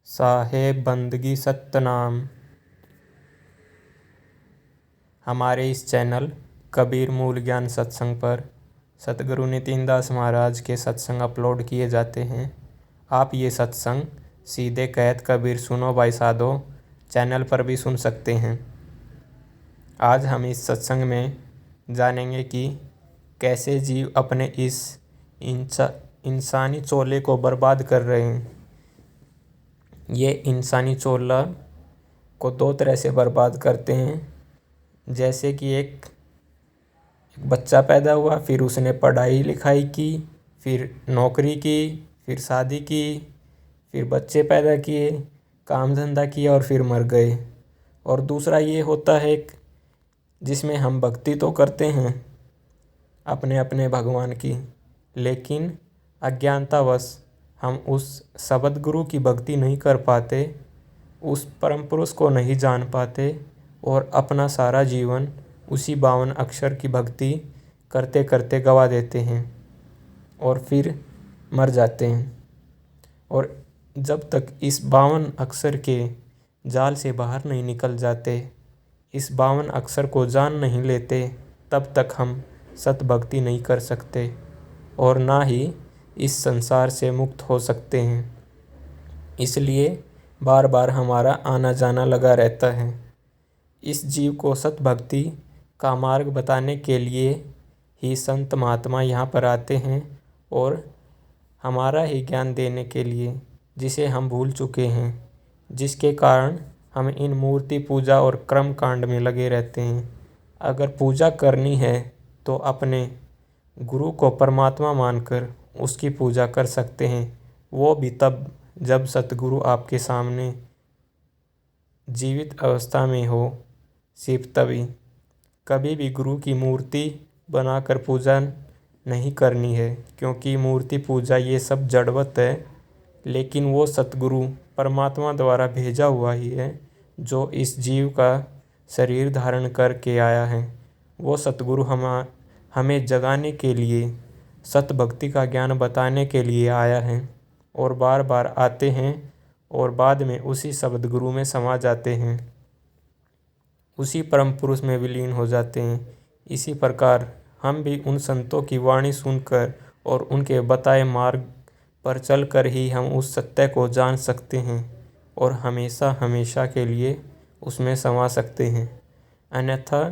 साहेब बंदगी सतनाम। हमारे इस चैनल कबीर मूल ज्ञान सत्संग पर सतगुरु नितिन दास महाराज के सत्संग अपलोड किए जाते हैं। आप ये सत्संग सीधे कहत कबीर सुनो भाई साधो चैनल पर भी सुन सकते हैं। आज हम इस सत्संग में जानेंगे कि कैसे जीव अपने इस इंसानी चोले को बर्बाद कर रहे हैं। ये इंसानी चोला को दो तरह से बर्बाद करते हैं। जैसे कि एक बच्चा पैदा हुआ, फिर उसने पढ़ाई लिखाई की, फिर नौकरी की, फिर शादी की, फिर बच्चे पैदा किए, काम धंधा किया और फिर मर गए। और दूसरा ये होता है जिसमें हम भक्ति तो करते हैं अपने अपने भगवान की, लेकिन अज्ञानतावश हम उस शब्द गुरु की भक्ति नहीं कर पाते, उस परम पुरुष को नहीं जान पाते और अपना सारा जीवन उसी 52 अक्षर की भक्ति करते करते गवा देते हैं और फिर मर जाते हैं। और जब तक इस 52 अक्षर के जाल से बाहर नहीं निकल जाते, इस 52 अक्षर को जान नहीं लेते, तब तक हम सत भक्ति नहीं कर सकते और ना ही इस संसार से मुक्त हो सकते हैं। इसलिए बार बार हमारा आना जाना लगा रहता है। इस जीव को सत भक्ति का मार्ग बताने के लिए ही संत महात्मा यहाँ पर आते हैं और हमारा ही ज्ञान देने के लिए, जिसे हम भूल चुके हैं, जिसके कारण हम इन मूर्ति पूजा और कर्म कांड में लगे रहते हैं। अगर पूजा करनी है तो अपने गुरु को परमात्मा मानकर उसकी पूजा कर सकते हैं, वो भी तब जब सतगुरु आपके सामने जीवित अवस्था में हो, सिर्फ तभी। कभी भी गुरु की मूर्ति बनाकर पूजा नहीं करनी है, क्योंकि मूर्ति पूजा ये सब जड़वत है। लेकिन वो सतगुरु परमात्मा द्वारा भेजा हुआ ही है, जो इस जीव का शरीर धारण करके आया है। वो सतगुरु हमें जगाने के लिए, सत भक्ति का ज्ञान बताने के लिए आया है और बार बार आते हैं और बाद में उसी शब्द गुरु में समा जाते हैं, उसी परम पुरुष में विलीन हो जाते हैं। इसी प्रकार हम भी उन संतों की वाणी सुनकर और उनके बताए मार्ग पर चलकर ही हम उस सत्य को जान सकते हैं और हमेशा हमेशा के लिए उसमें समा सकते हैं। अन्यथा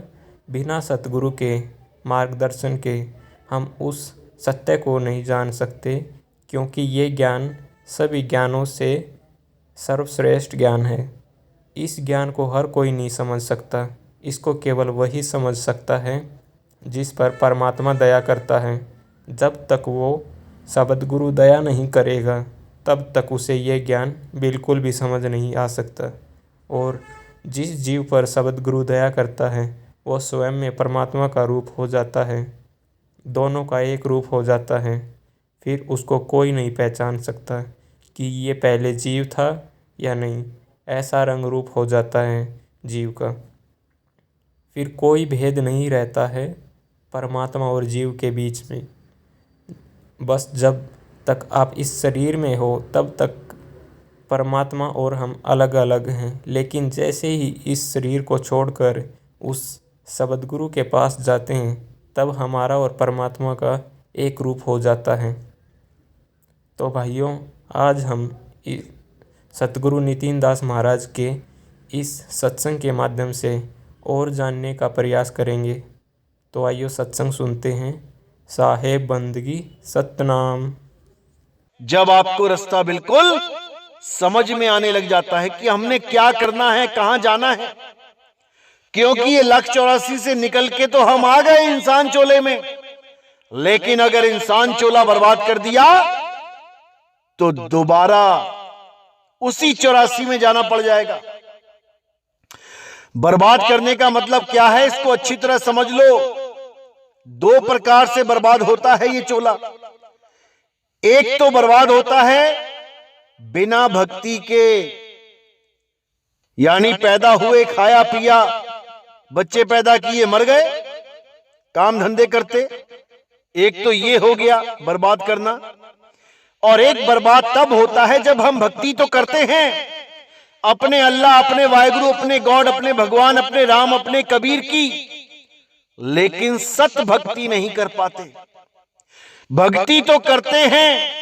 बिना सतगुरु के मार्गदर्शन के हम उस सत्य को नहीं जान सकते, क्योंकि ये ज्ञान सभी ज्ञानों से सर्वश्रेष्ठ ज्ञान है। इस ज्ञान को हर कोई नहीं समझ सकता, इसको केवल वही समझ सकता है जिस पर परमात्मा दया करता है। जब तक वो शब्द गुरु दया नहीं करेगा, तब तक उसे ये ज्ञान बिल्कुल भी समझ नहीं आ सकता। और जिस जीव पर शब्द गुरु दया करता है, वो स्वयं में परमात्मा का रूप हो जाता है, दोनों का एक रूप हो जाता है। फिर उसको कोई नहीं पहचान सकता कि ये पहले जीव था या नहीं। ऐसा रंग रूप हो जाता है जीव का। फिर कोई भेद नहीं रहता है परमात्मा और जीव के बीच में। बस जब तक आप इस शरीर में हो, तब तक परमात्मा और हम अलग अलग हैं। लेकिन जैसे ही इस शरीर को छोड़कर उस शब्द गुरु के पास जाते हैं, तब हमारा और परमात्मा का एक रूप हो जाता है। तो भाइयों, आज हम सतगुरु नितिन दास महाराज के इस सत्संग के माध्यम से और जानने का प्रयास करेंगे। तो आइए सत्संग सुनते हैं। साहेब बंदगी सतनाम। जब आपको रास्ता बिल्कुल समझ में आने लग जाता है कि हमने क्या करना है, कहां जाना है, क्योंकि ये 184 से निकल के तो हम आ गए इंसान चोले में। लेकिन अगर इंसान चोला बर्बाद कर दिया तो दोबारा उसी 84 में जाना पड़ जाएगा। बर्बाद करने का मतलब क्या है, इसको अच्छी तरह समझ लो। 2 प्रकार से बर्बाद होता है ये चोला। एक तो बर्बाद होता है बिना भक्ति के, यानी पैदा हुए, खाया पिया, बच्चे पैदा किए, मर गए, काम धंधे करते। एक तो ये हो गया बर्बाद करना। और एक बर्बाद तब होता है जब हम भक्ति तो करते हैं अपने अल्लाह, अपने वाहिगुरु, अपने गॉड, अपने भगवान, अपने राम, अपने कबीर की, लेकिन सत भक्ति नहीं कर पाते। भक्ति तो करते हैं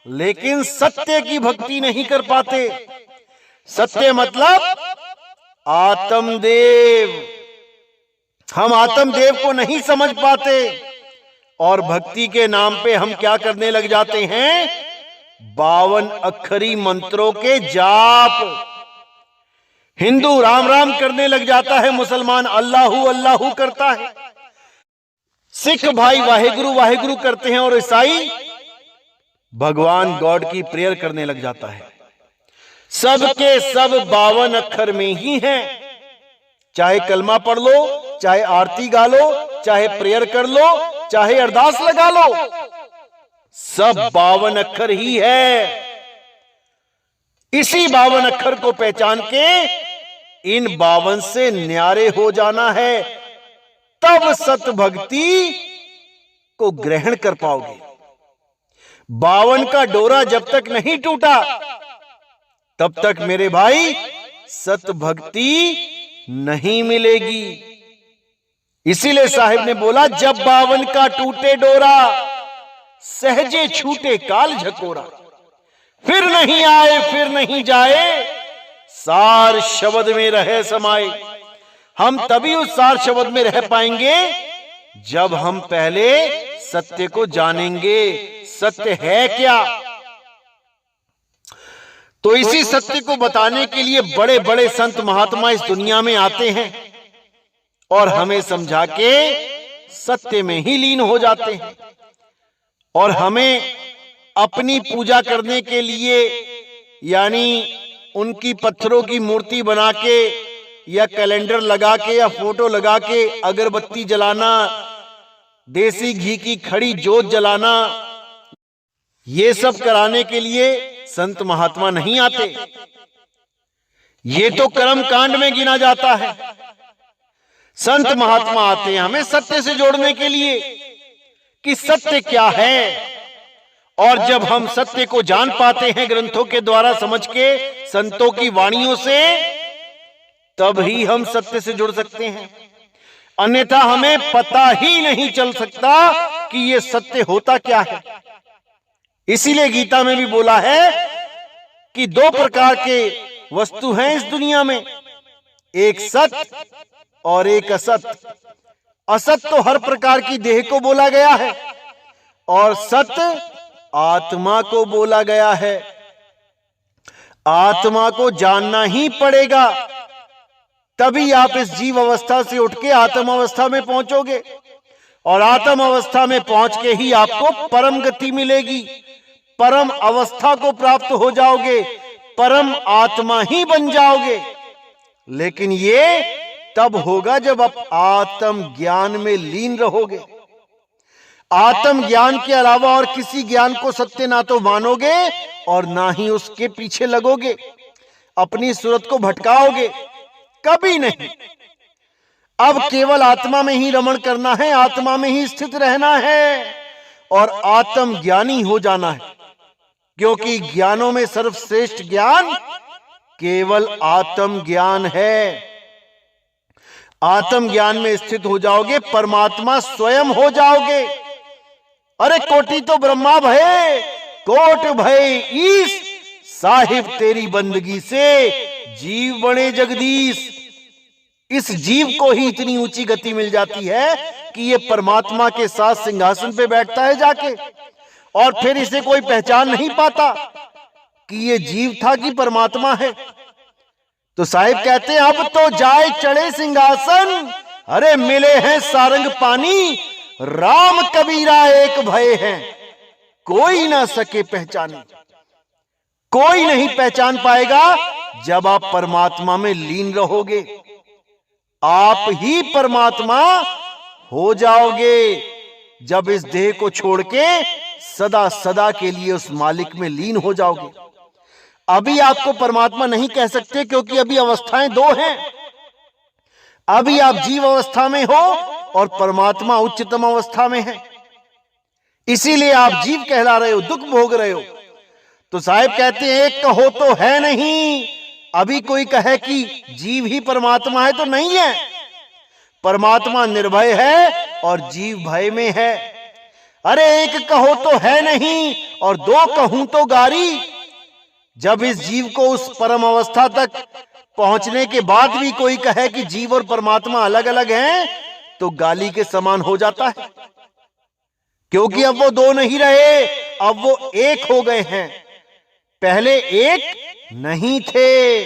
लेकिन सत्य की भक्ति नहीं कर पाते। सत्य मतलब आत्मदेव। हम आत्मदेव को नहीं समझ पाते और भक्ति के नाम पे हम क्या करने लग जाते हैं? 52 अक्षरी मंत्रों के जाप। हिंदू राम राम करने लग जाता है, मुसलमान अल्लाहू अल्लाहू करता है, सिख भाई वाहिगुरु वाहिगुरु करते हैं और ईसाई भगवान गॉड की प्रेयर करने लग जाता है। सबके सब 52 अक्षर में ही हैं। चाहे कलमा पढ़ लो, चाहे आरती गा लो, चाहे प्रेयर कर लो, चाहे अरदास लगा लो, सब 52 अक्षर ही है। इसी 52 अक्षर को पहचान के इन 52 से न्यारे हो जाना है, तब सत भक्ति को ग्रहण कर पाओगे। 52 का डोरा जब तक नहीं टूटा तब तक मेरे भाई सत भक्ति नहीं मिलेगी। इसीलिए साहिब ने बोला, जब 52 का टूटे डोरा, सहजे छूटे काल झकोरा, फिर नहीं आए फिर नहीं जाए, सार शब्द में रहे समाये। हम तभी उस सार शब्द में रह पाएंगे जब हम पहले सत्य को जानेंगे। सत्य है क्या? तो इसी सत्य को बताने के लिए बड़े बड़े संत महात्मा इस दुनिया में आते हैं और हमें समझा के सत्य में ही लीन हो जाते हैं। और हमें अपनी पूजा करने के लिए, यानी उनकी पत्थरों की मूर्ति बना के या कैलेंडर लगा के या फोटो लगा के अगरबत्ती जलाना, देसी घी की खड़ी जोत जलाना, ये सब कराने के लिए संत महात्मा नहीं आते। ये तो कर्म कांड में गिना जाता है। संत महात्मा आते हैं हमें सत्य से जोड़ने के लिए कि सत्य क्या है। और जब हम सत्य को जान पाते हैं ग्रंथों के द्वारा समझ के, संतों की वाणियों से, तब ही हम सत्य से जुड़ सकते हैं। अन्यथा हमें पता ही नहीं चल सकता कि यह सत्य होता क्या है। इसीलिए गीता में भी बोला है कि 2 प्रकार के वस्तु हैं इस दुनिया में, एक सत्य और एक असत। असत तो हर प्रकार की देह को बोला गया है और सत्य आत्मा को बोला गया है। आत्मा को जानना ही पड़ेगा, तभी आप इस जीव अवस्था से उठ के आत्म अवस्था में पहुंचोगे और आत्म अवस्था में पहुंच के ही आपको परम गति मिलेगी। परम अवस्था को प्राप्त हो जाओगे, परम आत्मा ही बन जाओगे। लेकिन ये तब होगा जब आप आत्म ज्ञान में लीन रहोगे। आत्म ज्ञान के अलावा और किसी ज्ञान को सत्य ना तो मानोगे और ना ही उसके पीछे लगोगे, अपनी सूरत को भटकाओगे, कभी नहीं। अब केवल आत्मा में ही रमण करना है, आत्मा में ही स्थित रहना है और आत्म ज्ञानी हो जाना है। क्योंकि ज्ञानों में सर्वश्रेष्ठ ज्ञान केवल आत्म ज्ञान है। आत्म ज्ञान में स्थित हो जाओगे, परमात्मा स्वयं हो जाओगे। अरे कोटि तो ब्रह्मा भय, कोट भय ईश, साहिब तेरी बंदगी से जीव बने जगदीश। इस जीव को ही इतनी ऊंची गति मिल जाती है कि ये परमात्मा के साथ सिंहासन पे बैठता है जाके, और फिर इसे कोई पहचान नहीं पाता कि ये जीव था कि परमात्मा है। तो साहिब कहते हैं अब तो जाए चढ़े सिंहासन, अरे मिले हैं सारंग पानी, राम कबीरा एक भय है, कोई ना सके पहचाने। कोई नहीं पहचान पाएगा जब आप परमात्मा में लीन रहोगे। आप ही परमात्मा हो जाओगे जब इस देह को छोड़ के सदा सदा के लिए उस मालिक में लीन हो जाओगे। अभी आपको परमात्मा नहीं कह सकते क्योंकि अभी अवस्थाएं 2 हैं। अभी आप जीव अवस्था में हो और परमात्मा उच्चतम अवस्था में है। इसीलिए आप जीव कहला रहे हो, दुख भोग रहे हो। तो साहब कहते हैं एक कहो तो है नहीं। अभी कोई कहे कि जीव ही परमात्मा है तो नहीं है। परमात्मा निर्भय है और जीव भय में है। अरे एक कहो तो है नहीं और दो कहूं तो गारी। जब इस जीव को उस परम अवस्था तक पहुंचने के बाद भी कोई कहे कि जीव और परमात्मा अलग अलग हैं तो गाली के समान हो जाता है, क्योंकि अब वो दो नहीं रहे, अब वो एक हो गए हैं। पहले एक नहीं थे,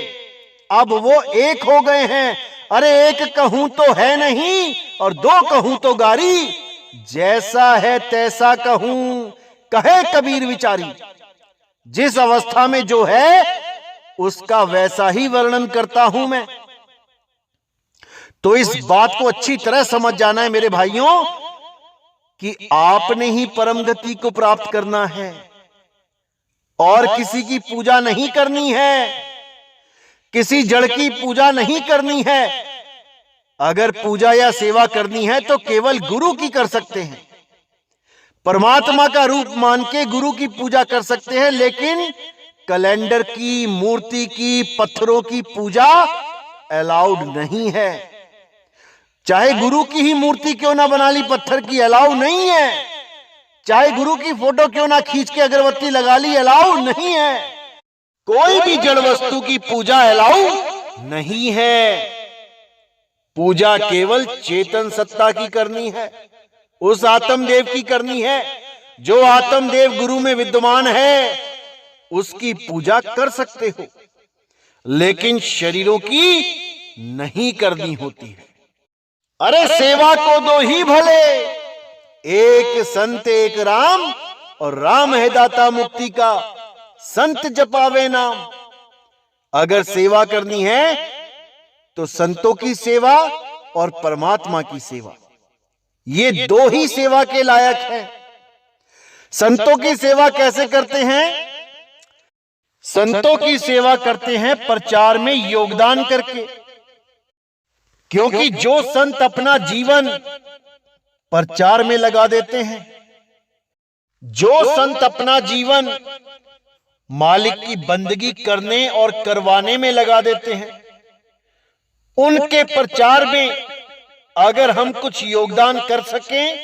अब वो एक हो गए हैं। अरे एक कहूं तो है नहीं और दो कहूं तो गारी। जैसा है तैसा कहूं कहे कबीर विचारी। जिस अवस्था में जो है उसका वैसा ही वर्णन करता हूं मैं। तो इस बात को अच्छी तरह समझ जाना है मेरे भाइयों कि आपने ही परम गति को प्राप्त करना है और किसी की पूजा नहीं करनी है, किसी जड़ की पूजा नहीं करनी है। अगर पूजा या सेवा करनी है तो केवल गुरु की कर सकते हैं। परमात्मा का रूप मान के गुरु की पूजा कर सकते हैं, लेकिन कैलेंडर की, मूर्ति की, पत्थरों की पूजा अलाउड नहीं है। चाहे गुरु की ही मूर्ति क्यों ना बना ली, पत्थर की अलाउ नहीं है। चाहे गुरु की फोटो क्यों ना खींच के अगरबत्ती लगा ली, अलाउ नहीं है। कोई भी जड़ वस्तु की पूजा अलाउ नहीं है। पूजा केवल चेतन सत्ता की करनी है, उस आत्मदेव की करनी है। जो आत्मदेव गुरु में विद्यमान है उसकी पूजा कर सकते हो, लेकिन शरीरों की नहीं करनी होती है। अरे सेवा को दो ही भले, एक संत एक राम, और राम है दाता मुक्ति का, संत जपावे नाम। अगर सेवा करनी है तो संतों की सेवा और परमात्मा की सेवा, ये दो ही सेवा के लायक हैं। संतों की सेवा कैसे करते हैं? संतों की सेवा करते हैं प्रचार में योगदान करके, क्योंकि जो संत अपना जीवन प्रचार में लगा देते हैं, जो संत अपना जीवन मालिक की बंदगी करने और करवाने में लगा देते हैं, उनके प्रचार में अगर हम कुछ योगदान कर सकें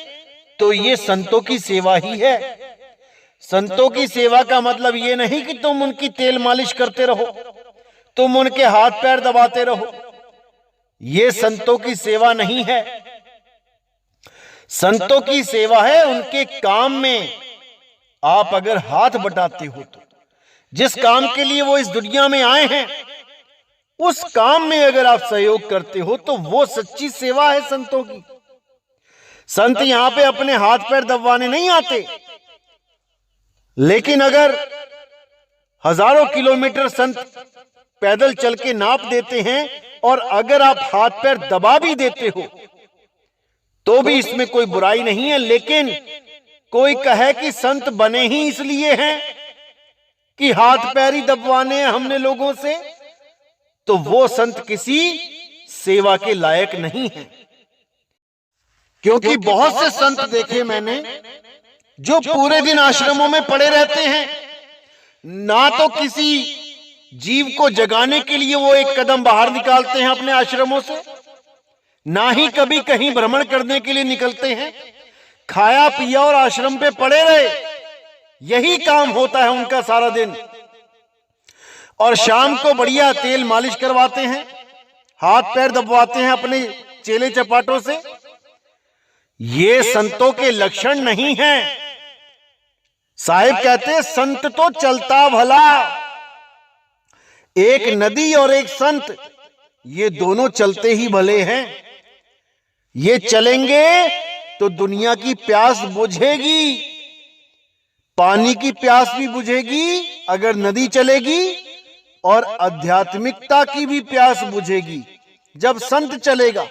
तो ये संतों की सेवा ही है। संतों की सेवा का मतलब ये नहीं कि तुम उनकी तेल मालिश करते रहो, तुम उनके हाथ पैर दबाते रहो, ये संतों की सेवा नहीं है। संतों की सेवा है उनके काम में आप अगर हाथ बटाते हो तो, जिस काम के लिए वो इस दुनिया में आए हैं उस काम में अगर आप सहयोग करते हो तो वो सच्ची सेवा है संतों की। संत यहां पे अपने हाथ पैर दबाने नहीं आते, लेकिन अगर हजारों किलोमीटर संत पैदल चल के नाप देते हैं और अगर आप हाथ पैर दबा भी देते हो तो भी इसमें कोई बुराई नहीं है। लेकिन कोई कहे कि संत बने ही इसलिए हैं कि हाथ पैर ही दबवाने हैं हमने लोगों से, तो वो संत किसी सेवा के लायक नहीं है। क्योंकि बहुत से संत देखे मैंने जो पूरे दिन आश्रमों में पड़े रहते हैं, ना तो किसी जीव को जगाने के लिए वो एक कदम बाहर निकालते हैं अपने आश्रमों से, ना ही कभी कहीं भ्रमण करने के लिए निकलते हैं। खाया पिया और आश्रम पे पड़े रहे, यही काम होता है उनका सारा दिन। और शाम को बढ़िया तेल मालिश करवाते हैं, हाथ पैर दबवाते हैं अपने चेले चपाटों से। ये संतों के लक्षण नहीं हैं। साहिब कहते हैं संत तो चलता भला। एक नदी और एक संत, ये दोनों चलते ही भले हैं। ये चलेंगे तो दुनिया की प्यास बुझेगी, पानी की प्यास भी बुझेगी अगर नदी चलेगी, और आध्यात्मिकता की भी प्यास बुझेगी जब संत चलेगा।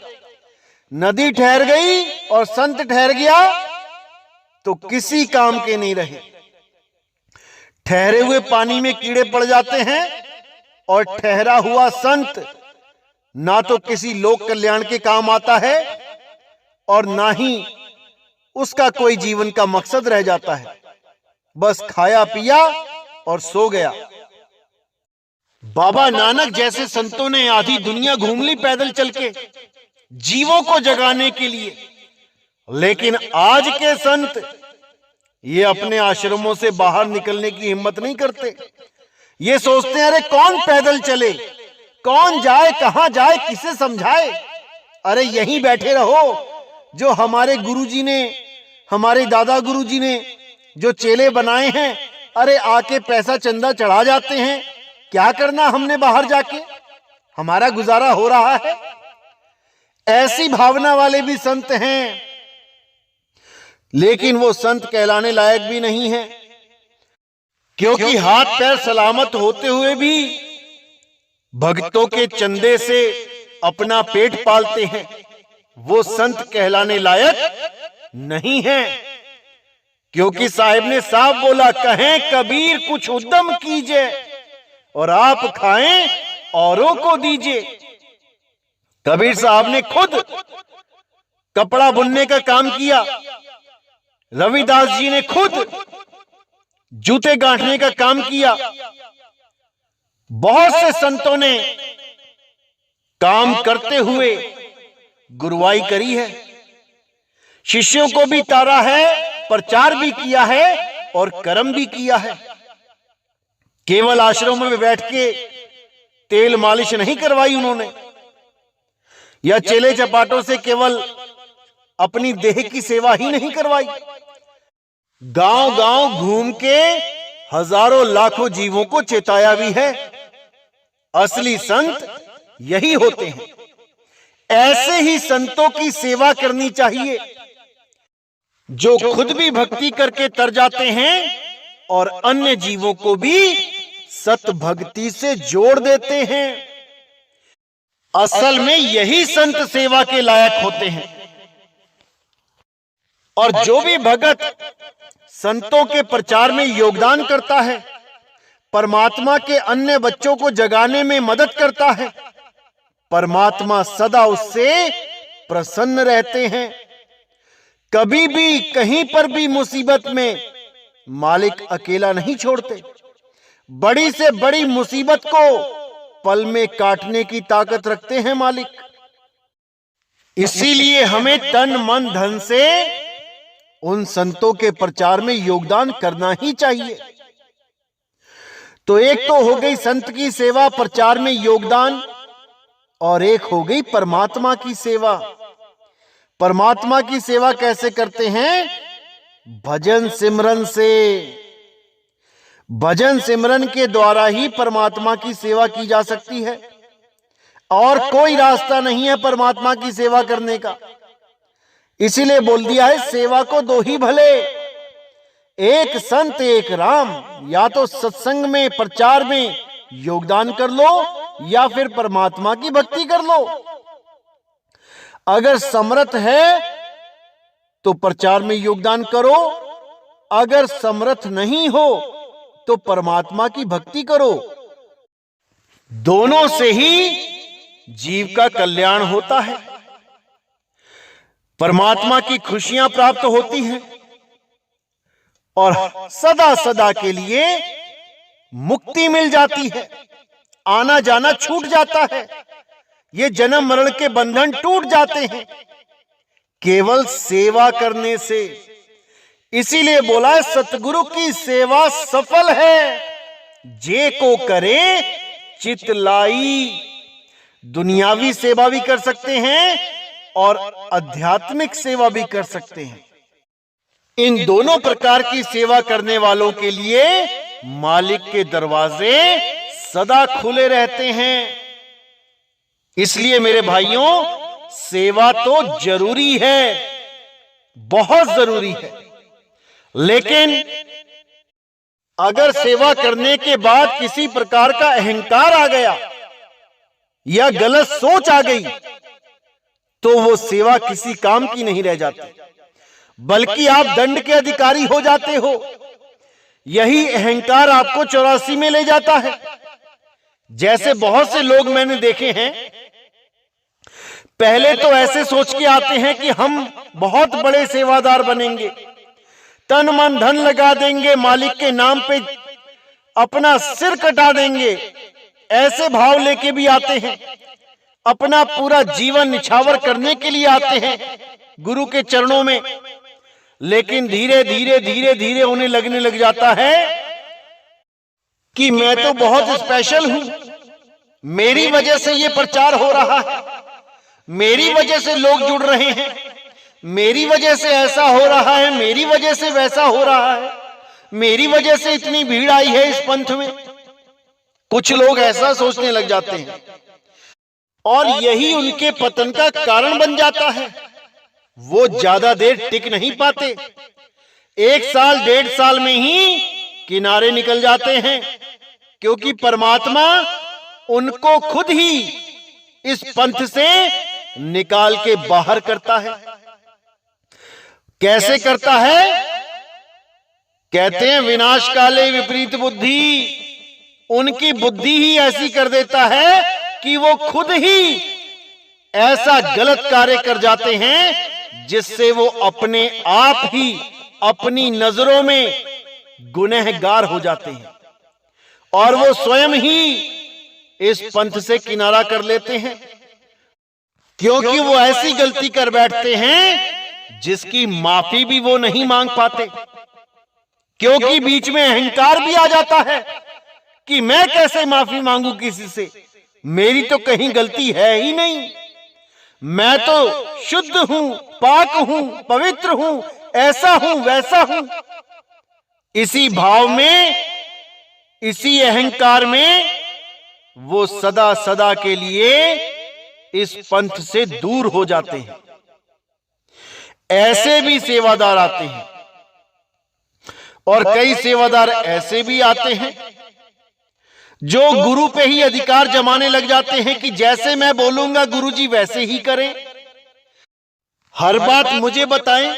नदी ठहर गई और संत ठहर गया तो किसी काम के नहीं रहे। ठहरे हुए पानी में कीड़े पड़ जाते हैं और ठहरा हुआ संत ना तो किसी लोक कल्याण के काम आता है और ना ही उसका कोई जीवन का मकसद रह जाता है। बस खाया पिया और सो गया। बाबा नानक जैसे संतों ने आधी दुनिया घूम ली पैदल चल के, जीवों को जगाने के लिए। लेकिन आज के संत ये अपने आश्रमों से बाहर निकलने की हिम्मत नहीं करते। ये सोचते हैं अरे कौन पैदल चले, कौन जाए, कहां जाए, किसे समझाए। अरे यहीं बैठे रहो। जो हमारे गुरुजी ने, हमारे दादा गुरुजी ने जो चेले बनाए हैं, अरे आके पैसा चंदा चढ़ा जाते हैं। क्या करना हमने बाहर जाके, हमारा गुजारा हो रहा है। ऐसी भावना वाले भी संत हैं, लेकिन वो संत कहलाने लायक भी नहीं है, क्योंकि हाथ पैर सलामत होते हुए भी भक्तों के चंदे से अपना पेट पालते हैं। वो संत कहलाने लायक नहीं है, क्योंकि साहिब ने साफ बोला, कहें कबीर कुछ उद्यम कीजिए और आप खाएं औरों को दीजिए। कबीर साहब ने खुद कपड़ा बुनने का काम किया। रविदास जी ने खुद जूते गांठने का काम किया। बहुत से संतों ने काम करते हुए गुरुवाई करी है, शिष्यों को भी तारा है, प्रचार भी किया है और कर्म भी किया है। केवल आश्रमों में बैठ के तेल मालिश नहीं करवाई उन्होंने, या चेले चपाटों से केवल अपनी देह की सेवा ही नहीं करवाई। गांव गांव घूम के हजारों लाखों जीवों को चेताया भी है। असली संत यही होते हैं। ऐसे ही संतों की सेवा करनी चाहिए, जो खुद भी भक्ति करके तर जाते हैं और अन्य जीवों को भी सत भक्ति से जोड़ देते हैं। असल में यही संत सेवा के लायक होते हैं। और जो भी भगत संतों के प्रचार में योगदान करता है, परमात्मा के अन्य बच्चों को जगाने में मदद करता है, परमात्मा सदा उससे प्रसन्न रहते हैं। कभी भी कहीं पर भी मुसीबत में मालिक अकेला नहीं छोड़ते। बड़ी से बड़ी मुसीबत को पल में काटने की ताकत रखते हैं मालिक। इसीलिए हमें तन मन धन से उन संतों के प्रचार में योगदान करना ही चाहिए। तो एक तो हो गई संत की सेवा, प्रचार में योगदान, और एक हो गई परमात्मा की सेवा। परमात्मा की सेवा कैसे करते हैं? भजन सिमरन से। भजन सिमरन के द्वारा ही परमात्मा की सेवा की जा सकती है, और कोई रास्ता नहीं है परमात्मा की सेवा करने का। इसीलिए बोल दिया है, सेवा को दो ही भले, एक संत एक राम। या तो सत्संग में, प्रचार में योगदान कर लो, या फिर परमात्मा की भक्ति कर लो। अगर समर्थ है तो प्रचार में योगदान करो, अगर समर्थ नहीं हो तो परमात्मा की भक्ति करो। दोनों से ही जीव का कल्याण होता है, परमात्मा की खुशियां प्राप्त होती हैं, और सदा सदा के लिए मुक्ति मिल जाती है। आना जाना छूट जाता है, ये जन्म मरण के बंधन टूट जाते हैं केवल सेवा करने से। इसीलिए बोला है, सतगुरु की सेवा सफल है, जे को करे चित लाई। दुनियावी सेवा भी कर सकते हैं और आध्यात्मिक सेवा भी कर सकते हैं। इन दोनों प्रकार की सेवा करने वालों के लिए मालिक के दरवाजे सदा खुले रहते हैं। इसलिए मेरे भाइयों, सेवा तो जरूरी है, बहुत जरूरी है। लेकिन अगर सेवा करने के बाद किसी प्रकार का अहंकार आ गया या गलत सोच आ गई, तो वो सेवा किसी काम की नहीं रह जाती, बल्कि आप दंड के अधिकारी हो जाते हो। यही अहंकार आपको 84 में ले जाता है। जैसे बहुत से लोग मैंने देखे हैं, पहले तो ऐसे सोच के आते हैं कि हम बहुत बड़े सेवादार बनेंगे, तन मन धन लगा देंगे, मालिक के नाम पे अपना सिर कटा देंगे, ऐसे भाव लेके भी आते हैं। अपना पूरा जीवन निछावर करने के लिए आते हैं गुरु के चरणों में, लेकिन धीरे धीरे धीरे धीरे उन्हें लगने लग जाता है कि मैं तो बहुत स्पेशल हूं, मेरी वजह से ये प्रचार हो रहा है, मेरी वजह से लोग जुड़ रहे हैं, मेरी वजह से ऐसा हो रहा है, मेरी वजह से वैसा हो रहा है, मेरी वजह से इतनी भीड़ आई है इस पंथ में। कुछ लोग ऐसा सोचने लग जाते हैं और यही उनके पतन का कारण बन जाता है। वो ज्यादा देर टिक नहीं पाते, 1 साल 1.5 साल में ही किनारे निकल जाते हैं, क्योंकि परमात्मा उनको खुद ही इस पंथ से निकाल के बाहर करता है। कैसे करता है? कहते हैं विनाश काले विपरीत बुद्धि। उनकी बुद्धि ही ऐसी कर देता है कि वो खुद ही ऐसा गलत कार्य कर जाते हैं जिससे वो अपने आप ही अपनी नजरों में गुनहगार हो जाते हैं और वो स्वयं ही इस पंथ से किनारा कर लेते हैं, क्योंकि वो ऐसी गलती कर बैठते हैं जिसकी माफी भी वो नहीं मांग पाते, क्योंकि बीच में अहंकार भी आ जाता है कि मैं कैसे माफी मांगू किसी से, मेरी तो कहीं गलती है ही नहीं, मैं तो शुद्ध हूं, पाक हूं, पवित्र हूं, ऐसा हूं, वैसा हूं। इसी भाव में, इसी अहंकार में वो सदा सदा के लिए इस पंथ से दूर हो जाते हैं। ऐसे भी सेवादार आते हैं और कई सेवादार ऐसे भी आते हैं जो गुरु पे ही अधिकार जमाने लग जाते हैं कि जैसे मैं बोलूंगा गुरुजी वैसे ही करें, हर बात मुझे बताएं,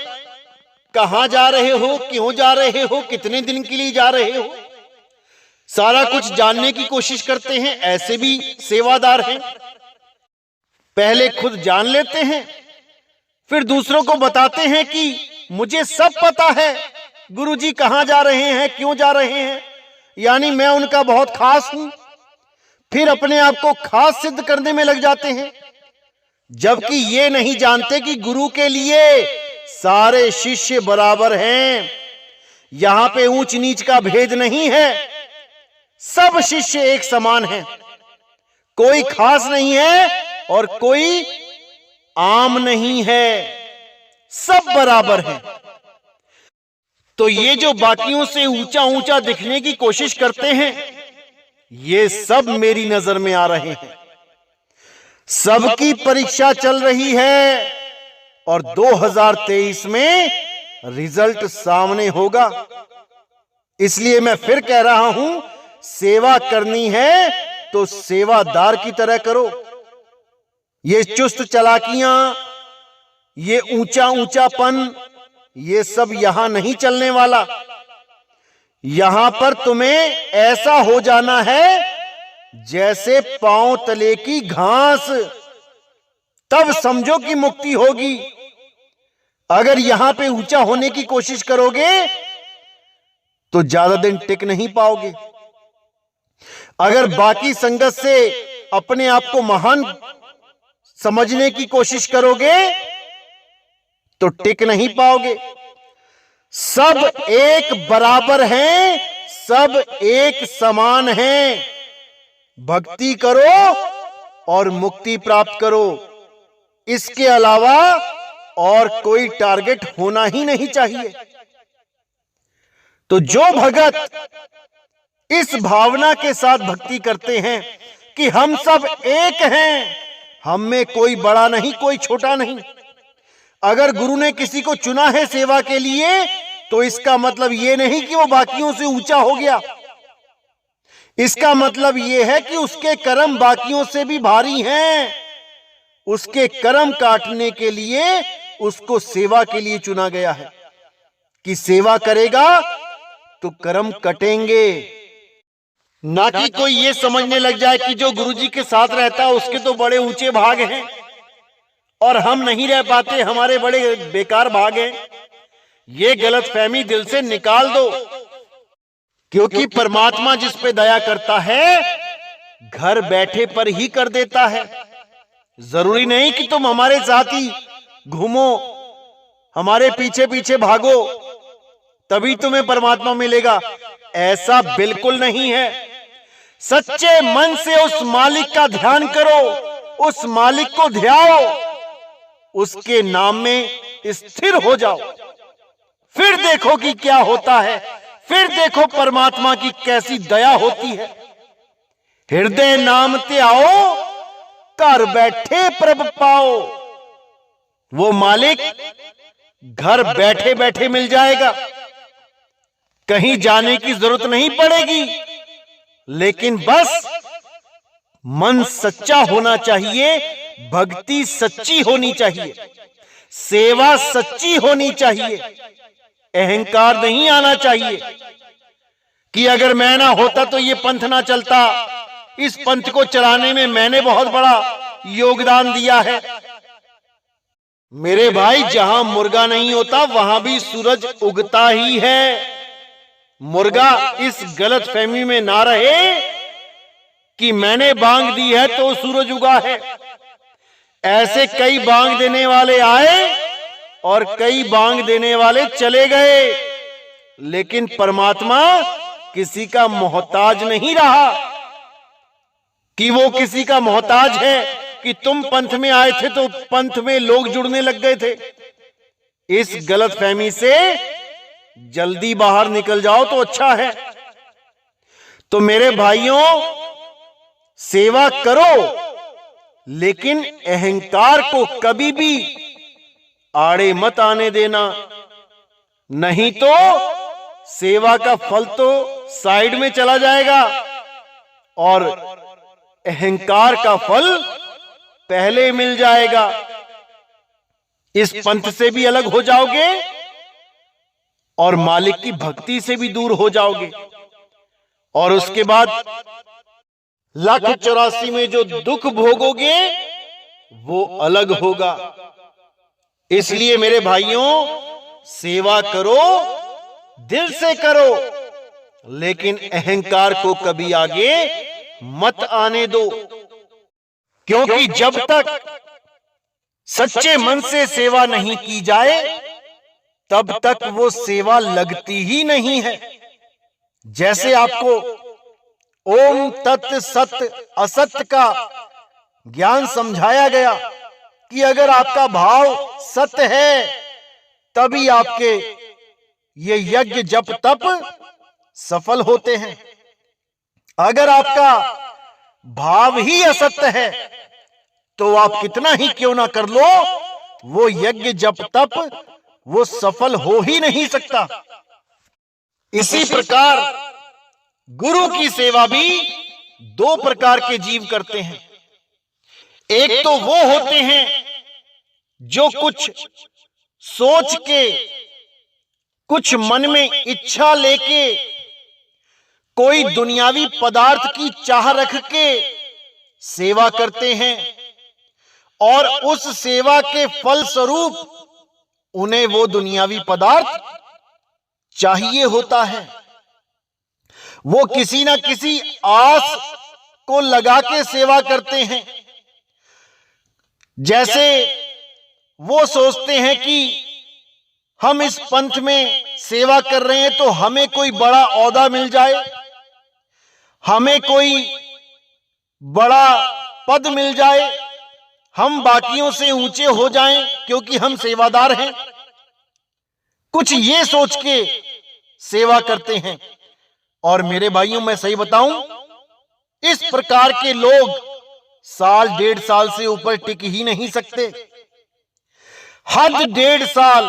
कहां जा रहे हो, क्यों जा रहे हो, कितने दिन के लिए जा रहे हो, सारा कुछ जानने की कोशिश करते हैं। ऐसे भी सेवादार हैं, पहले खुद जान लेते हैं, फिर दूसरों को बताते हैं कि मुझे सब पता है, गुरुजी कहां जा रहे हैं, क्यों जा रहे हैं, यानी मैं उनका बहुत खास हूं। फिर अपने आप को खास सिद्ध करने में लग जाते हैं, जबकि ये नहीं जानते कि गुरु के लिए सारे शिष्य बराबर हैं। यहां पे ऊंच नीच का भेद नहीं है, सब शिष्य एक समान हैं, कोई खास नहीं है और कोई आम नहीं है, सब बराबर हैं। तो ये जो बाकियों से ऊंचा ऊंचा दिखने की कोशिश करते हैं, ये सब मेरी नजर में आ रहे हैं। सबकी परीक्षा चल रही है और 2023 में रिजल्ट सामने होगा। इसलिए मैं फिर कह रहा हूं, सेवा करनी है तो सेवादार की तरह करो। ये चुस्त चालाकियां, ये ऊंचा ऊंचापन, ये सब यहां नहीं चलने वाला। यहां पर तुम्हें ऐसा हो जाना है जैसे पांव तले की घास, तब समझो कि मुक्ति होगी। अगर यहां पे ऊंचा होने की कोशिश करोगे तो ज्यादा दिन टिक नहीं पाओगे। अगर बाकी संगत से अपने आप को महान समझने की कोशिश करोगे तो टिक नहीं पाओगे। सब एक बराबर हैं, सब एक समान हैं। भक्ति करो और मुक्ति प्राप्त करो, इसके अलावा और कोई टारगेट होना ही नहीं चाहिए। तो जो भगत इस भावना के साथ भक्ति करते हैं कि हम सब एक हैं, हम में कोई बड़ा नहीं, कोई छोटा नहीं। अगर गुरु ने किसी को चुना है सेवा के लिए तो इसका मतलब यह नहीं कि वो बाकियों से ऊंचा हो गया। इसका मतलब यह है कि उसके कर्म बाकियों से भी भारी हैं। उसके कर्म काटने के लिए उसको सेवा के लिए चुना गया है कि सेवा करेगा तो कर्म कटेंगे। ना कि कोई ये समझने लग जाए कि जो गुरुजी के साथ रहता है उसके तो बड़े ऊंचे भाग हैं, और हम नहीं रह पाते, हमारे बड़े बेकार भाग हैं, ये गलतफहमी दिल से निकाल दो। क्योंकि परमात्मा जिस पे दया करता है घर बैठे पर ही कर देता है। जरूरी नहीं कि तुम हमारे साथ ही घूमो, हमारे पीछे पीछे भागो तभी तुम्हें परमात्मा मिलेगा, ऐसा बिल्कुल नहीं है। सच्चे मन से उस मालिक का ध्यान करो, उस मालिक को ध्याओ, उसके नाम में स्थिर हो जाओ, फिर देखो कि क्या होता है, फिर देखो परमात्मा की कैसी दया होती है। हृदय नाम ते आओ, घर बैठे प्रभ पाओ। वो मालिक घर बैठे बैठे मिल जाएगा, कहीं जाने की जरूरत नहीं पड़ेगी। लेकिन बस मन सच्चा होना चाहिए, भक्ति सच्ची होनी चाहिए, सेवा सच्ची होनी चाहिए, अहंकार नहीं आना चाहिए कि अगर मैं ना होता तो ये पंथ ना चलता, इस पंथ को चलाने में मैंने बहुत बड़ा योगदान दिया है। मेरे भाई, जहां मुर्गा नहीं होता वहां भी सूरज उगता ही है। मुर्गा इस गलतफहमी में ना रहे कि मैंने बांग दी है तो सूरज उगा है। ऐसे कई बांग देने वाले आए और कई बांग देने वाले चले गए, लेकिन परमात्मा किसी का मोहताज नहीं रहा कि वो किसी का मोहताज है कि तुम पंथ में आए थे तो पंथ में लोग जुड़ने लग गए थे। इस गलतफहमी से जल्दी बाहर निकल जाओ तो अच्छा है। तो मेरे भाइयों, सेवा करो लेकिन अहंकार को कभी भी आड़े मत आने देना, नहीं तो सेवा का फल तो साइड में चला जाएगा और अहंकार का फल पहले मिल जाएगा। इस पंथ से भी अलग हो जाओगे और मालिक की भक्ति से भी दूर हो जाओगे, और उसके बाद 1,84 में जो दुख भोगोगे वो अलग होगा। इसलिए मेरे भाइयों, सेवा करो, दिल से करो, लेकिन अहंकार को कभी आगे मत आने दो। क्योंकि जब तक सच्चे मन से सेवा नहीं की जाए तब तक वो सेवा लगती ही नहीं है। जैसे आपको ओम तत् सत असत का ज्ञान समझाया गया कि अगर आपका भाव सत्य है तभी आपके ये यज्ञ जप तप सफल होते हैं। अगर आपका भाव ही असत्य है तो आप कितना ही क्यों ना कर लो, वो यज्ञ जप तप वो सफल हो ही नहीं सकता। इसी प्रकार गुरु की सेवा भी 2 प्रकार के जीव करते हैं। एक तो वो होते हैं जो कुछ सोच के, कुछ मन में इच्छा लेके, कोई दुनियावी पदार्थ की चाह रख के सेवा करते हैं और उस सेवा के फल स्वरूप उन्हें वो दुनियावी पदार्थ चाहिए होता है। वो किसी ना किसी आस को लगा के सेवा करते हैं। जैसे वो सोचते हैं कि हम इस पंथ में सेवा कर रहे हैं तो हमें कोई बड़ा ओहदा मिल जाए, हमें कोई बड़ा पद मिल जाए, हम बाकियों से ऊंचे हो जाएं क्योंकि हम सेवादार हैं। कुछ ये सोच के सेवा करते हैं। और मेरे भाइयों, मैं सही बताऊं, इस प्रकार के लोग 1.5 साल से ऊपर टिक ही नहीं सकते। हद 1.5 साल,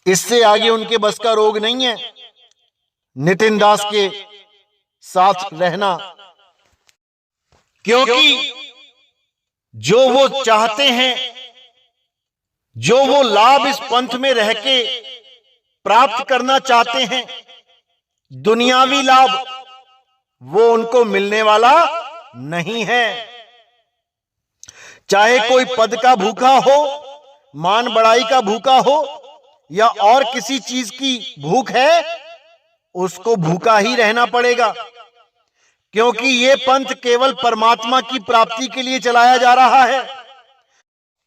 इससे आगे उनके बस का रोग नहीं है नितिन दास के साथ रहना। क्योंकि जो वो चाहते हैं, जो वो लाभ इस पंथ में रह के प्राप्त करना चाहते हैं, दुनियावी लाभ, वो उनको मिलने वाला नहीं है। चाहे कोई पद का भूखा हो, मान बढ़ाई का भूखा हो, या और किसी चीज की भूख है, उसको भूखा ही रहना पड़ेगा, क्योंकि ये पंथ केवल परमात्मा की प्राप्ति के लिए चलाया जा रहा है,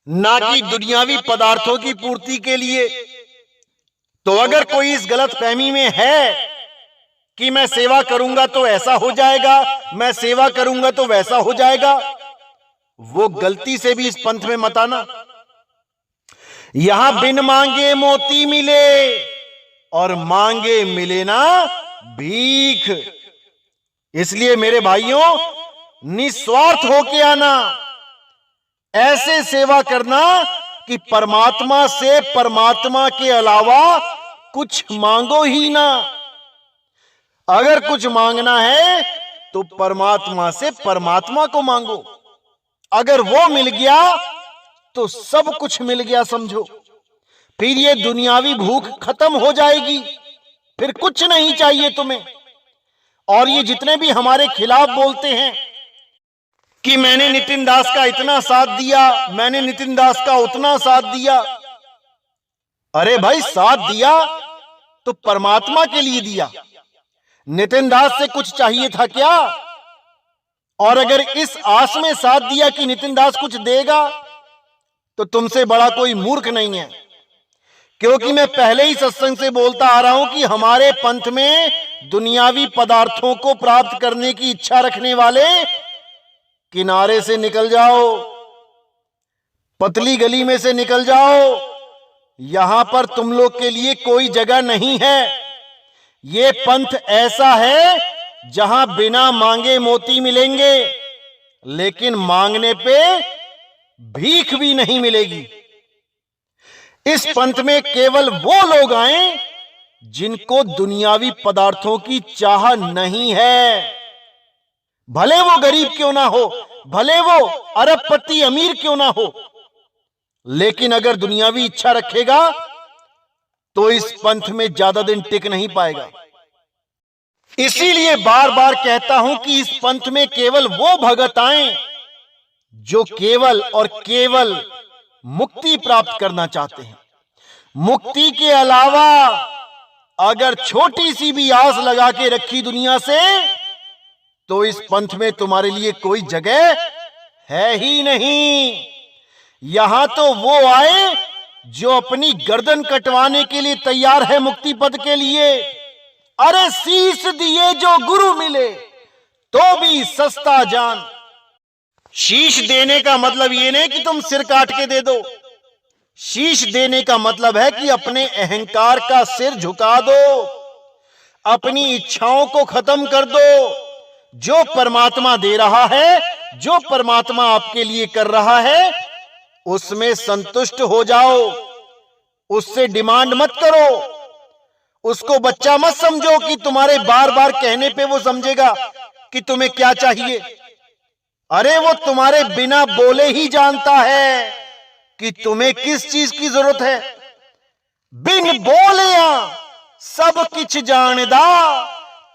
ना कि दुनियावी पदार्थों की पूर्ति के लिए। तो अगर कोई इस गलत फहमी में है कि मैं सेवा करूंगा तो ऐसा हो जाएगा, मैं सेवा करूंगा तो वैसा हो जाएगा, वो गलती से भी इस पंथ में मत आना। यहां बिन मांगे मोती मिले और मांगे मिले ना भीख। इसलिए मेरे भाइयों, निस्वार्थ होके आना, ऐसे सेवा करना कि परमात्मा से परमात्मा के अलावा कुछ मांगो ही ना। अगर कुछ मांगना है तो परमात्मा से परमात्मा को मांगो। अगर वो मिल गया तो सब कुछ मिल गया समझो। फिर ये दुनियावी भूख खत्म हो जाएगी, फिर कुछ नहीं चाहिए तुम्हें। और ये जितने भी हमारे खिलाफ बोलते हैं कि मैंने नितिन दास का इतना साथ दिया, मैंने नितिन दास का उतना साथ दिया, अरे भाई साथ दिया तो परमात्मा के लिए दिया। नितिन दास से कुछ चाहिए था क्या? और अगर इस आस में साथ दिया कि नितिन दास कुछ देगा, तो तुमसे बड़ा कोई मूर्ख नहीं है। क्योंकि मैं पहले ही सत्संग से बोलता आ रहा हूं कि हमारे पंथ में दुनियावी पदार्थों को प्राप्त करने की इच्छा रखने वाले किनारे से निकल जाओ, पतली गली में से निकल जाओ। यहां पर तुम लोग के लिए कोई जगह नहीं है। ये पंथ ऐसा है जहां बिना मांगे मोती मिलेंगे, लेकिन मांगने पे भीख भी नहीं मिलेगी। इस पंथ में केवल वो लोग आए जिनको दुनियावी पदार्थों की चाह नहीं है। भले वो गरीब क्यों ना हो, भले वो अरबपति अमीर क्यों ना हो, लेकिन अगर दुनियावी इच्छा रखेगा तो इस पंथ में ज्यादा दिन टिक नहीं पाएगा। इसीलिए बार बार कहता हूं कि इस पंथ में केवल वो भगत आए जो केवल और केवल मुक्ति प्राप्त करना चाहते हैं। मुक्ति के अलावा अगर छोटी सी भी आस लगा के रखी दुनिया से, तो इस पंथ में तुम्हारे लिए कोई जगह है ही नहीं। यहां तो वो आए जो अपनी गर्दन कटवाने के लिए तैयार है मुक्ति पद के लिए। अरे शीश दिए जो गुरु मिले तो भी सस्ता जान। शीश देने का मतलब ये नहीं कि तुम सिर काट के दे दो। शीश देने का मतलब है कि अपने अहंकार का सिर झुका दो, अपनी इच्छाओं को खत्म कर दो। जो परमात्मा दे रहा है, जो परमात्मा आपके लिए कर रहा है, उसमें संतुष्ट हो जाओ। उससे डिमांड मत करो। उसको बच्चा मत समझो कि तुम्हारे बार बार कहने पे वो समझेगा कि तुम्हें क्या चाहिए। अरे वो तुम्हारे बिना बोले ही जानता है कि तुम्हें किस चीज की जरूरत है। बिन बोलिया सब किछ जानदा,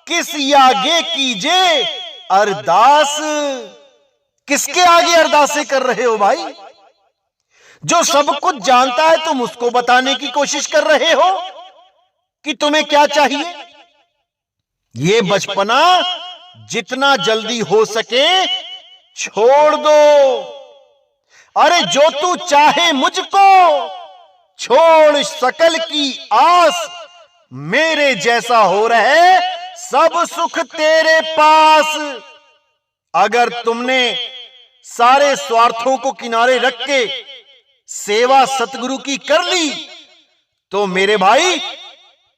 किस आगे कीजे अरदास। किसके आगे अरदासें कर रहे हो भाई? जो सब कुछ जानता है तुम उसको बताने की कोशिश कर रहे हो कि तुम्हें क्या चाहिए। ये बचपना जितना जल्दी हो सके छोड़ दो। अरे जो तू चाहे मुझको छोड़ सकल की आस, मेरे जैसा हो रहे सब सुख तेरे पास। अगर तुमने सारे स्वार्थों को किनारे रख के सेवा सतगुरु की कर ली, तो मेरे भाई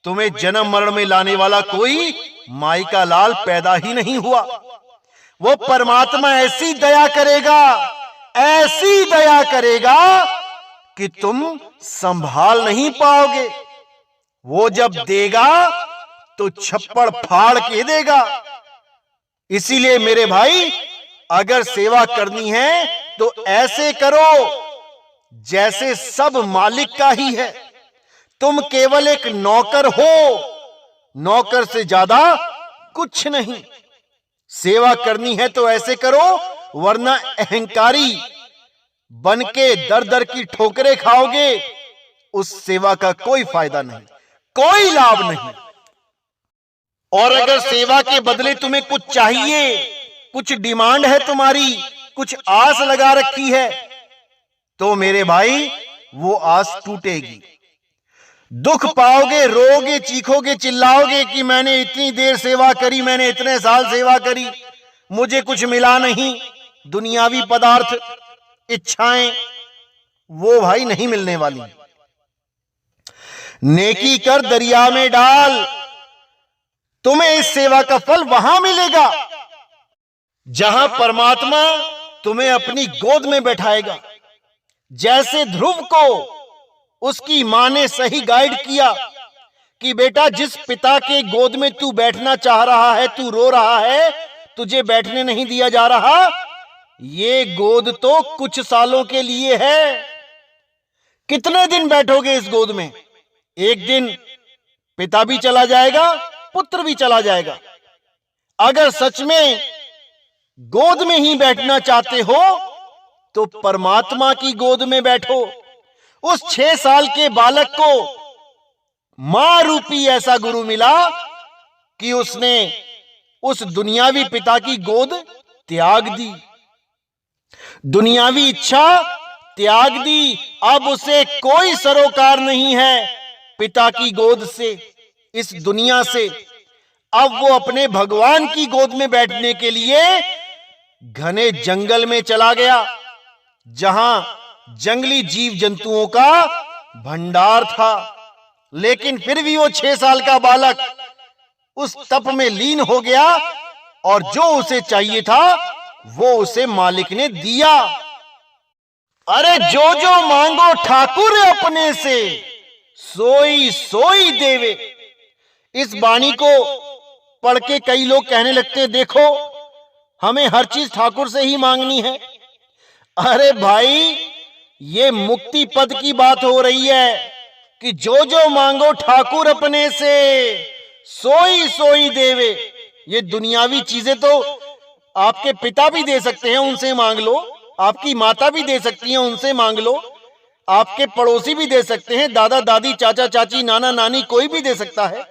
तुम्हें जन्म मरण में लाने वाला कोई माई का लाल पैदा ही नहीं हुआ। वो परमात्मा ऐसी दया करेगा, ऐसी दया करेगा कि तुम संभाल नहीं पाओगे। वो जब देगा तो छप्पड़ फाड़ के देगा। इसीलिए मेरे भाई, अगर सेवा करनी है तो ऐसे करो जैसे सब मालिक का ही है। तुम केवल एक नौकर हो, नौकर से ज्यादा कुछ नहीं। सेवा करनी है तो ऐसे करो, वरना अहंकारी बन के दर दर की ठोकरें खाओगे, उस सेवा का कोई फायदा नहीं, कोई लाभ नहीं। और अगर सेवा के बदले तुम्हें कुछ चाहिए, कुछ डिमांड है तुम्हारी, कुछ आस लगा रखी है, तो मेरे भाई वो आस टूटेगी। दुख पाओगे, रोगे, चीखोगे, चिल्लाओगे कि मैंने इतनी देर सेवा करी, मैंने इतने साल सेवा करी, मुझे कुछ मिला नहीं। दुनियावी पदार्थ, इच्छाएं, वो भाई नहीं मिलने वाली। नेकी कर दरिया में डाल, तुम्हें इस सेवा का फल वहां मिलेगा जहां परमात्मा तुम्हें अपनी गोद में बैठाएगा। जैसे ध्रुव को उसकी मां ने सही गाइड किया कि बेटा, जिस पिता के गोद में तू बैठना चाह रहा है, तू रो रहा है, तुझे बैठने नहीं दिया जा रहा, ये गोद तो कुछ सालों के लिए है। कितने दिन बैठोगे इस गोद में? एक दिन पिता भी चला जाएगा, पुत्र भी चला जाएगा। अगर सच में गोद में ही बैठना चाहते हो तो परमात्मा की गोद में बैठो। उस 6 साल के बालक को मां रूपी ऐसा गुरु मिला कि उसने उस दुनियावी पिता की गोद त्याग दी, दुनियावी इच्छा त्याग दी। अब उसे कोई सरोकार नहीं है पिता की गोद से, इस दुनिया से। अब वो अपने भगवान की गोद में बैठने के लिए घने जंगल में चला गया, जहां जंगली जीव जंतुओं का भंडार था। लेकिन फिर भी वो 6 साल का बालक उस तप में लीन हो गया और जो उसे चाहिए था वो उसे मालिक ने दिया। अरे जो जो मांगो ठाकुर अपने से, सोई सोई देवे। इस वाणी को पढ़ के कई लोग कहने लगते हैं, देखो हमें हर चीज ठाकुर से ही मांगनी है। अरे भाई, ये मुक्ति पद की बात हो रही है कि जो जो मांगो ठाकुर अपने से, सोई सोई देवे। ये दुनियावी चीजें तो आपके पिता भी दे सकते हैं, उनसे मांग लो। आपकी माता भी दे सकती हैं, उनसे मांग लो। आपके पड़ोसी भी दे सकते हैं, दादा दादी, चाचा चाची, नाना नानी, कोई भी दे सकता है।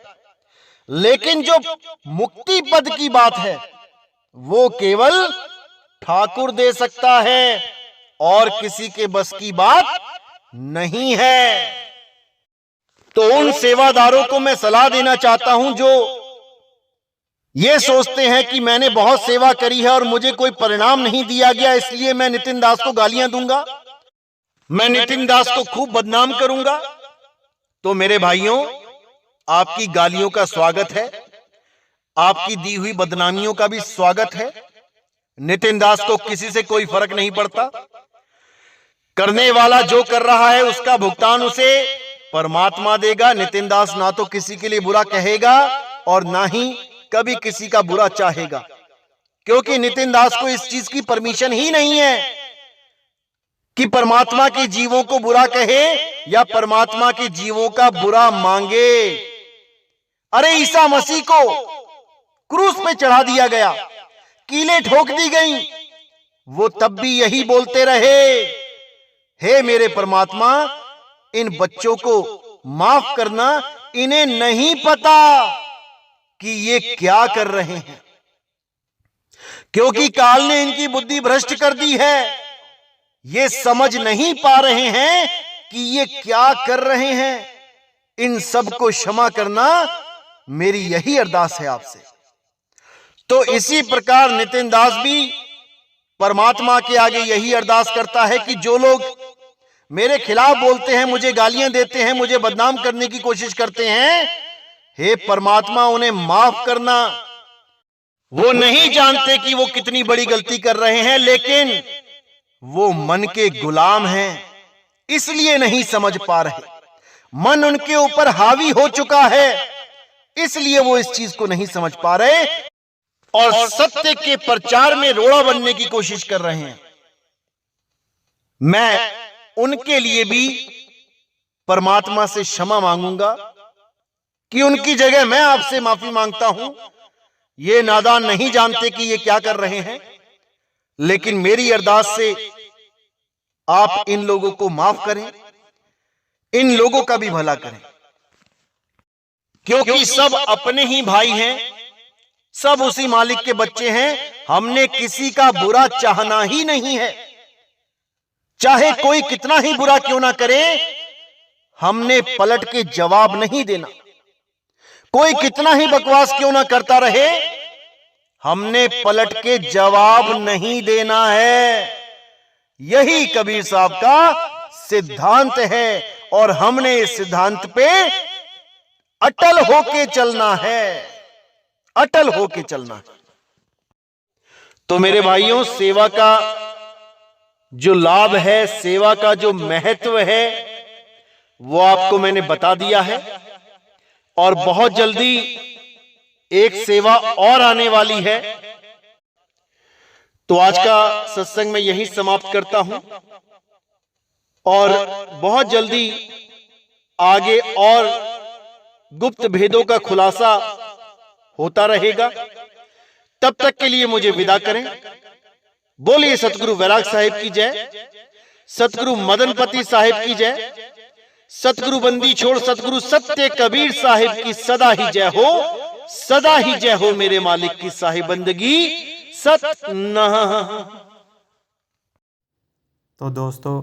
लेकिन जो मुक्ति पद की बात है वो केवल ठाकुर दे सकता है और किसी के बस की बात नहीं है। तो उन सेवादारों को मैं सलाह देना चाहता हूं जो ये सोचते हैं कि मैंने बहुत सेवा करी है और मुझे कोई परिणाम नहीं दिया गया, इसलिए मैं नितिन दास को गालियां दूंगा, मैं नितिन दास को खूब बदनाम करूंगा। तो मेरे भाइयों, आपकी गालियों का स्वागत है, आपकी दी हुई बदनामियों का भी स्वागत है। नितिन दास को किसी से कोई फर्क नहीं पड़ता। करने वाला जो कर रहा है उसका भुगतान उसे परमात्मा देगा। नितिन दास ना तो किसी के लिए बुरा कहेगा और ना ही कभी किसी का बुरा चाहेगा, क्योंकि नितिन दास को इस चीज की परमिशन ही नहीं है कि परमात्मा के जीवों को बुरा कहे या परमात्मा के जीवों का बुरा मांगे। अरे ईसा मसीह को क्रूस पे चढ़ा दिया गया, कीलें ठोक दी गई, वो तब भी यही बोलते रहे, हे मेरे परमात्मा, इन बच्चों को माफ करना, इन्हें नहीं पता कि ये क्या कर रहे हैं, क्योंकि काल ने इनकी बुद्धि भ्रष्ट कर दी है। ये समझ नहीं पा रहे हैं कि ये क्या कर रहे हैं। इन सब को क्षमा करना मेरी यही अरदास है आपसे। तो इसी प्रकार नितिन दास भी परमात्मा के आगे यही अरदास करता है कि जो लोग मेरे खिलाफ बोलते हैं, मुझे गालियां देते हैं, मुझे बदनाम करने की कोशिश करते हैं, हे परमात्मा उन्हें माफ करना। वो नहीं जानते कि वो कितनी बड़ी गलती कर रहे हैं, लेकिन वो मन के गुलाम हैं, इसलिए नहीं समझ पा रहे। मन उनके ऊपर हावी हो चुका है, इसलिए वो इस चीज को नहीं समझ पा रहे और सत्य के प्रचार में रोड़ा बनने की कोशिश कर रहे हैं। मैं उनके लिए भी परमात्मा से क्षमा मांगूंगा कि उनकी जगह मैं आपसे माफी मांगता हूं। ये नादान नहीं जानते कि ये क्या कर रहे हैं, लेकिन मेरी अरदास से आप इन लोगों को माफ करें, इन लोगों का भी भला करें, क्योंकि सब अपने ही भाई हैं, सब उसी मालिक के बच्चे हैं। हमने किसी का बुरा चाहना ही नहीं है, चाहे कोई कितना ही बुरा क्यों ना करे, हमने पलट के जवाब नहीं देना। कोई कितना ही बकवास क्यों ना करता रहे, हमने पलट के जवाब नहीं देना है। यही कबीर साहब का सिद्धांत है और हमने इस सिद्धांत पे अटल होके चलना है, अटल होके चलना है। तो मेरे भाइयों, सेवा का जो लाभ है, सेवा का जो महत्व है, वो आपको मैंने बता दिया है। और बहुत जल्दी एक सेवा और आने वाली है। तो आज का सत्संग मैं यहीं समाप्त करता हूं और बहुत जल्दी आगे और गुप्त भेदों का खुलासा होता रहेगा। तब तक के लिए मुझे विदा करें। बोलिए सतगुरु वैराग साहिब की जय, सतगुरु मदनपति साहिब की जय, सतगुरु बंदी छोड़ सतगुरु सत्य कबीर साहिब की सदा ही जय हो, सदा ही जय हो। मेरे मालिक की साहिब बंदगी सतनाम। तो दोस्तों,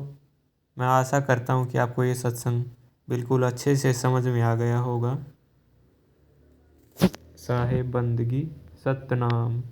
मैं आशा करता हूँ कि आपको ये सत्संग बिल्कुल अच्छे से समझ में आ गया होगा। साहिब बंदगी सतनाम।